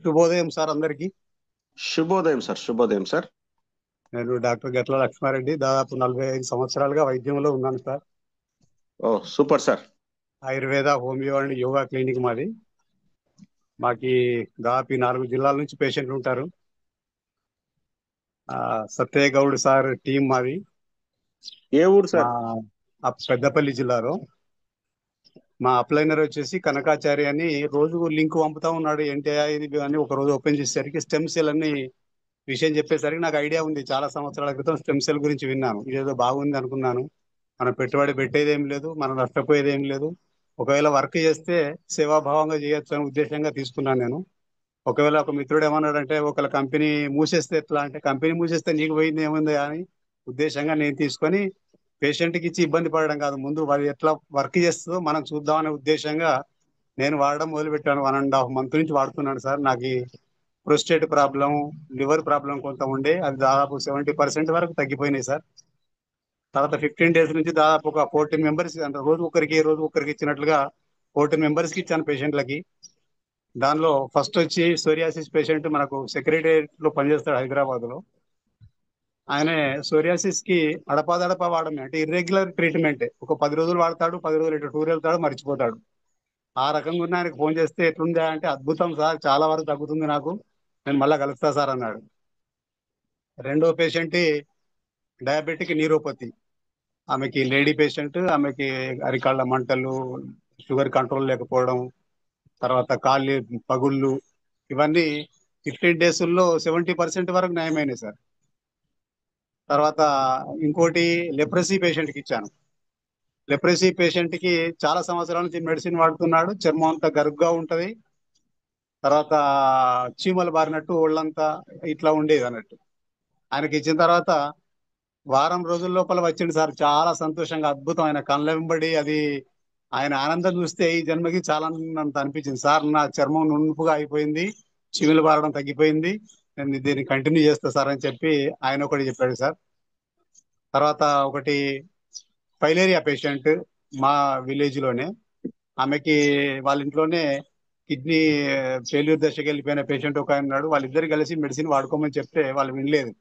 శుభోదయం సార్ అందరికి. శుభోదయం సార్. శుభోదయం సార్. నేను డాక్టర్ గట్ల లక్ష్మారెడ్డి. దాదాపు 45 సంవత్సరాలుగా వైద్యంలో ఉన్నాను sir. Oh super sir. Ayurveda, homeo and yoga clinic మాది. మాకి దాదాపు 4 జిల్లాల నుంచి పేషెంట్లు ఉంటారు. సత్య గౌడ్ సార్ టీం మాది. ఏ ఊరు మా సార్? పెద్దపల్లి జిల్లాలో. మా అప్లైనర్ వచ్చేసి కనకాచారి అని రోజు లింక్ పంపుతా ఉన్నాడు. ఏంటి ఇది అని ఒక రోజు ఓపెన్ చేసేసరికి స్టెమ్ సెల్ అని విషయం చెప్పేసరికి నాకు ఐడియా ఉంది. చాలా సంవత్సరాల క్రితం స్టెమ్ సెల్ గురించి విన్నాను. ఇదేదో బాగుంది అనుకున్నాను. మనం పెట్టుబడి పెట్టేది ఏం లేదు, మనం నష్టపోయేది ఏం లేదు. ఒకవేళ వర్క్ చేస్తే సేవాభావంగా చేయొచ్చు అనే ఉద్దేశంగా తీసుకున్నాను నేను. ఒకవేళ ఒక మిత్రుడు ఏమన్నాడంటే, ఒకవేళ కంపెనీ మూసేస్తే ఎట్లా అంటే, కంపెనీ మూసేస్తే నీకు పోయింది ఏముంది అని ఉద్దేశంగా నేను తీసుకొని పేషెంట్కి ఇచ్చి ఇబ్బంది పడడం కాదు, ముందు వాళ్ళు ఎట్లా వర్క్ చేస్తుందో మనం చూద్దామనే ఉద్దేశంగా నేను వాడడం మొదలుపెట్టాను. 1.5 month నుంచి వాడుతున్నాను సార్. నాకు ప్రోస్టేట్ ప్రాబ్లం, లివర్ ప్రాబ్లం కొంత ఉండే, అది దాదాపు 70% వరకు తగ్గిపోయినాయి సార్. తర్వాత 15 days నుంచి దాదాపు ఒక 14 మెంబర్స్, అంటే రోజు ఒకరికి ఇచ్చినట్లుగా 14 మెంబర్స్కి ఇచ్చాను పేషెంట్లకి. దానిలో ఫస్ట్ వచ్చి సోరియాసిస్ పేషెంట్ మనకు సెక్రటేరియట్ లో పనిచేస్తాడు హైదరాబాద్ లో. ఆయన సోరియాసిస్ కి అడపాదడపా వాడమే, అంటే ఇర్రెగ్యులర్ ట్రీట్మెంట్. ఒక 10 రోజులు వాడతాడు, 10 రోజులు ఇటు టూర్ వెళ్తాడు, మర్చిపోతాడు. ఆ రకంగా ఉన్న ఆయనకు ఫోన్ చేస్తే ఎట్లుందా అంటే, అద్భుతం సార్, చాలా వరకు తగ్గుతుంది నాకు, నేను మళ్ళా కలుస్తా సార్ అన్నాడు. రెండో పేషెంట్ డయాబెటిక్ న్యూరోపతి. ఆమెకి లేడీ పేషెంట్, ఆమెకి అరికాళ్ళ మంటలు, షుగర్ కంట్రోల్ లేకపోవడం, తర్వాత కాళ్ళు పగుళ్ళు, ఇవన్నీ 15 days 70% వరకు నయమైనాయి సార్. తర్వాత ఇంకోటి లెప్రసీ పేషెంట్కి ఇచ్చాను. లెప్రసీ పేషెంట్కి చాలా సంవత్సరాల నుంచి మెడిసిన్ వాడుతున్నాడు. చర్మం అంతా గరుగ్గా ఉంటది, తర్వాత చీమలు బారినట్టు ఒళ్ళంతా ఇట్లా ఉండేది అన్నట్టు. ఆయనకి ఇచ్చిన తర్వాత వారం రోజుల లోపల వచ్చింది సార్. చాలా సంతోషంగా, అద్భుతం. ఆయన కళ్ళ వెంబడి అది, ఆయన ఆనందం చూస్తే ఈ జన్మకి చాలా అంత అనిపించింది సార్. నా చర్మం నునుపుగా అయిపోయింది, చీమలు బారడం తగ్గిపోయింది, నేను దీన్ని కంటిన్యూ చేస్తా సార్ అని చెప్పి ఆయన ఒకటి చెప్పాడు సార్. తర్వాత ఒకటి ఫైలేరియా పేషెంట్ మా విలేజ్ లోనే. ఆమెకి వాళ్ళ ఇంట్లోనే కిడ్నీ ఫెయిల్యూర్ దశకి వెళ్ళిపోయిన పేషెంట్ ఒక ఆయన ఉన్నాడు. వాళ్ళిద్దరు కలిసి మెడిసిన్ వాడుకోమని చెప్తే వాళ్ళు వినలేదు.